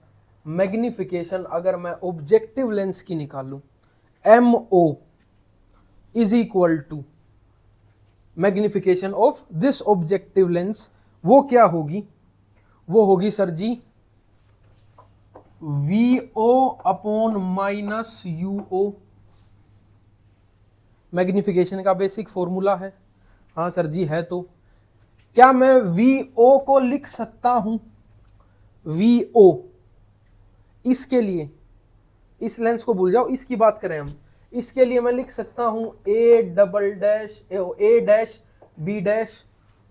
मैग्निफिकेशन अगर मैं ऑब्जेक्टिव लेंस की निकालूं, MO = magnification of this objective lens, वो क्या होगी? वो होगी सर जी VO अपॉन -UO। मैग्निफिकेशन का बेसिक फॉर्मूला है। हाँ सर जी है, तो क्या मैं VO को लिख सकता हूं? VO, इसके लिए, इस लेंस को भूल जाओ, इसकी बात करें हम, इसके लिए मैं लिख सकता हूं A dash B dash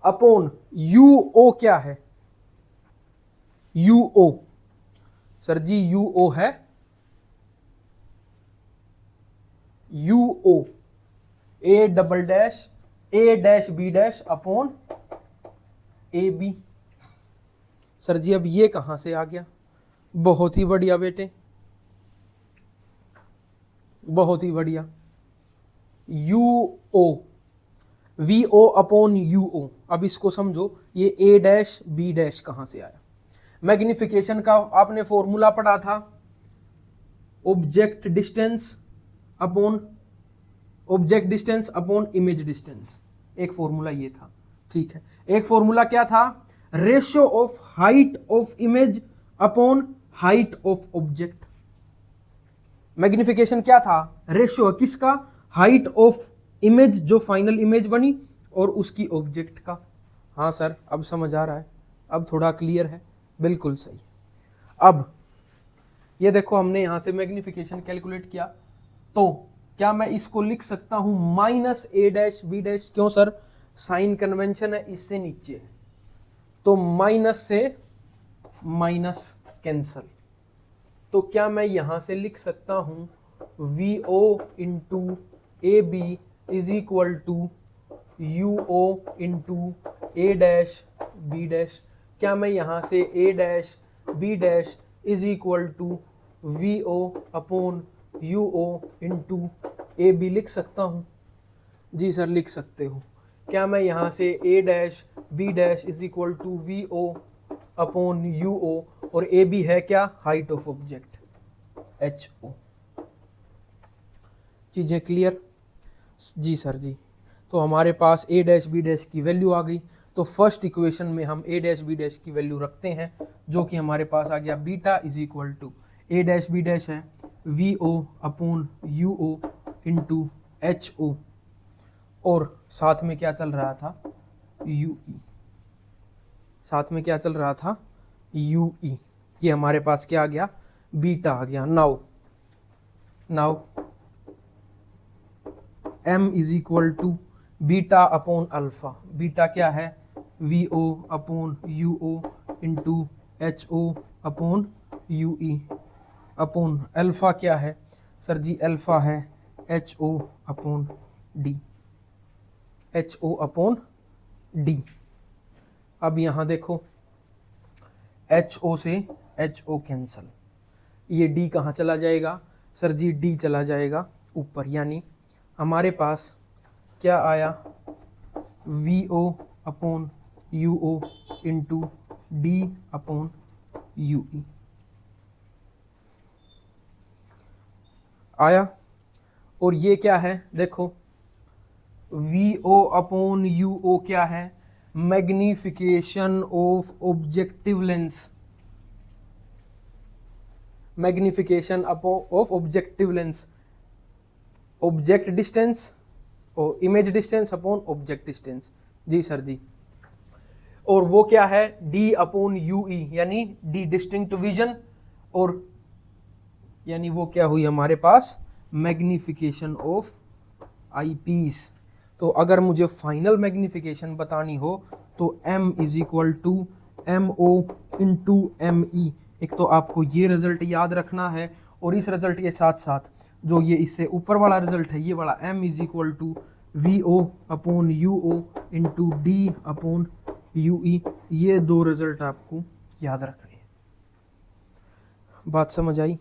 upon UO। क्या है UO? सर जी UO है UO, A dash B dash upon AB। Sir ji अब ये कहां से आ गया? बहुत ही बढ़िया बेटे, बहुत ही बढ़िया। UO, VO upon UO। अब इसको समझो, ये A डैश B डैश कहां से आया? मैग्निफिकेशन का आपने फॉर्मूला पढ़ा था, object distance upon image distance, एक फॉर्मूला ये था। ठीक है, एक फॉर्मूला क्या था? Ratio of height of image upon height of object. Magnification क्या था? रेशियो किसका? हाइट ऑफ इमेज जो फाइनल इमेज बनी और उसकी ऑब्जेक्ट का। हाँ सर अब समझ आ रहा है, अब थोड़ा क्लियर है, बिल्कुल सही। अब ये देखो हमने यहां से मैग्निफिकेशन कैलकुलेट किया, तो क्या मैं इसको लिख सकता हूं माइनस ए डैश बी डैश? क्यों सर? साइन कन्वेंशन है, इससे नीचे है, तो माइनस से माइनस कैंसल। तो क्या मैं यहां से लिख सकता हूं V O into A B is equal to U O into A dash B dash? क्या मैं यहां से A dash B dash is equal to V O upon U O into A B लिख सकता हूं? जी सर लिख सकते हो। क्या मैं यहां से A dash B dash is equal to V O upon U O, और ए बी है क्या? Height of object H O. चीजें क्लियर? जी सर जी। तो हमारे पास ए डैश बी डैश की वैल्यू आ गई, तो फर्स्ट इक्वेशन में हम ए डैश बी डैश की वैल्यू रखते हैं, जो कि हमारे पास आ गया beta is equal to A dash B dash है V O upon U O into H O, और साथ में क्या चल रहा था? U E. साथ में क्या चल रहा था? U E. ये हमारे पास क्या आ गया? बीटा आ गया। Now m is equal to beta upon alpha. Beta क्या है? V O upon U O into H O upon U E, upon alpha क्या है सर जी? अल्फा है H O upon D, H O upon D. अब यहां देखो H O से H O cancel, ये डी कहाँ चला जाएगा सर जी? डी चला जाएगा ऊपर, यानी हमारे पास क्या आया? V O upon U O into D upon U E आया। और ये क्या है? देखो V O upon U O क्या है? Magnification of objective lens. Magnification of objective lens, object distance और image distance upon object distance. जी सर जी। और वो क्या है? डी अपॉन यू ई, यानी डी डिस्टिंक्ट विजन, और यानी वो क्या हुई हमारे पास? Magnification of eyepiece. तो अगर मुझे फाइनल मैग्निफिकेशन बतानी हो तो m is equal to M O into M E. एक तो आपको ये रिजल्ट याद रखना है, और इस रिजल्ट के साथ साथ जो ये इससे ऊपर वाला रिजल्ट है, ये वाला m is equal to V O upon U O into D upon U E, ये दो रिजल्ट आपको याद रखने हैं। बात समझ आई?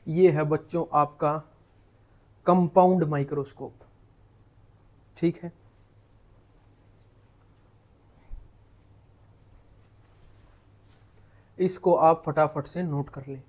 ये है बच्चों आपका कंपाउंड माइक्रोस्कोप, ठीक है। इसको आप फटाफट से नोट कर लें।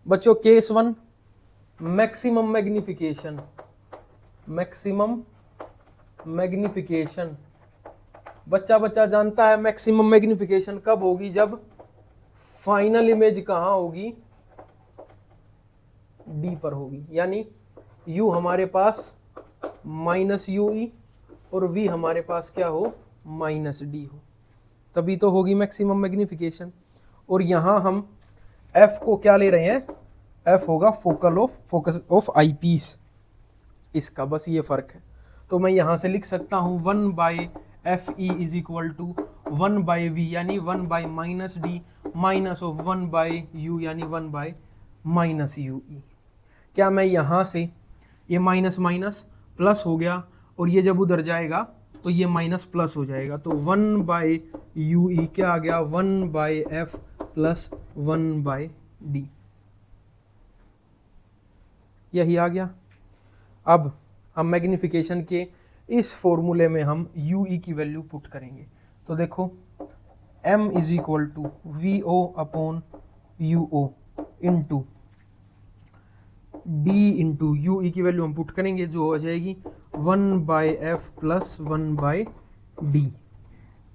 बच्चों case 1 maximum magnification. Maximum magnification बच्चा जानता है मैक्सिमम मैग्निफिकेशन कब होगी? जब फाइनल इमेज कहां होगी? डी पर होगी, यानी u हमारे पास माइनस यू ई और v हमारे पास क्या हो? माइनस डी हो, तभी तो होगी मैक्सिमम मैग्निफिकेशन। और यहां हम f को क्या ले रहे हैं? f होगा फोकस ऑफ आई पीस, इसका बस ये फर्क है। तो मैं यहां से लिख सकता हूं 1/f F E is equal to 1 by V यानी 1 by minus D minus of 1 by U यानी 1 बाई माइनस यू ई। क्या मैं यहाँ से ये माइनस माइनस प्लस हो गया और ये जब उधर जाएगा तो ये माइनस प्लस हो जाएगा, तो 1 बाई यू ई क्या आ गया 1 by F plus 1 by D, यही आ गया। अब हम मैग्निफिकेशन के इस फॉर्मूले में हम यू ई की वैल्यू पुट करेंगे, तो देखो m is equal to V O upon U O into D into U E की वैल्यू हम पुट करेंगे जो हो जाएगी 1 by F plus 1 by D.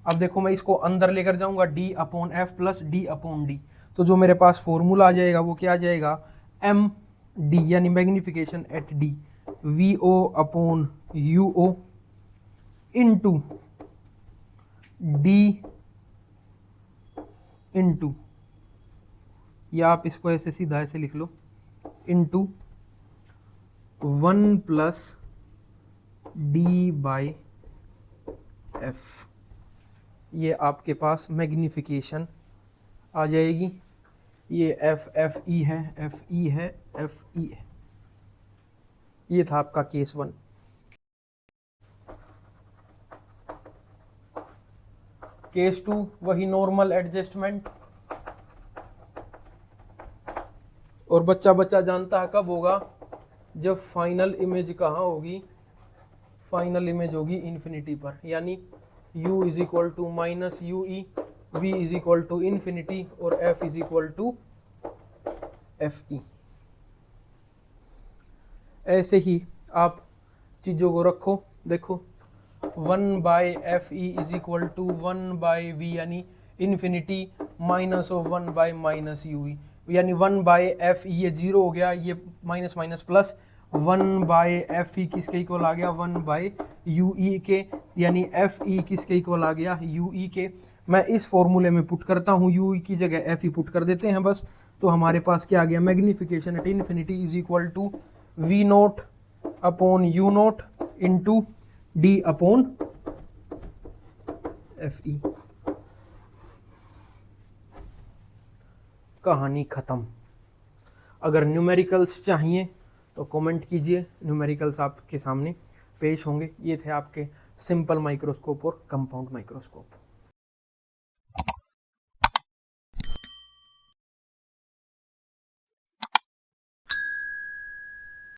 अब देखो मैं इसको अंदर लेकर जाऊंगा d upon F plus D upon D, तो जो मेरे पास फॉर्मूला आ जाएगा वो क्या आ जाएगा एम डी यानी magnification at D V O upon U O into D into, या आप इसको ऐसे सीधा ऐसे लिख लो, into 1 plus D by F, ये आपके पास मैग्निफिकेशन आ जाएगी। ये एफ एफ ई है, एफ ई है, एफ ई है। ये था आपका केस 1। केस 2 वही नॉर्मल एडजस्टमेंट, और बच्चा जानता है कब होगा, जब फाइनल इमेज कहाँ होगी, फाइनल इमेज होगी इन्फिनिटी पर, यानी u is equal to minus U E, v is equal to infinity और f is equal to F E. ऐसे ही आप चीज़ों को रखो, देखो 1 by F E is equal to 1 by V यानी infinity minus of 1 by minus U E, यानी 1 बाई एफ ई ये जीरो हो गया, ये minus minus plus 1 by F ई किसके इक्वल आ गया 1 बाई यू ई के, यानी एफ ई किसके इक्वल आ गया यू ई के। मैं इस फॉर्मूले में पुट करता हूँ, यू ई की जगह एफ ई पुट कर देते हैं बस, तो हमारे पास क्या आ गया magnification at infinity is equal to V naught upon U naught into D upon F E. कहानी ख़त्म। अगर न्यूमेरिकल्स चाहिए तो कमेंट कीजिए, न्यूमेरिकल्स आपके सामने पेश होंगे। ये थे आपके सिंपल माइक्रोस्कोप और कंपाउंड माइक्रोस्कोप।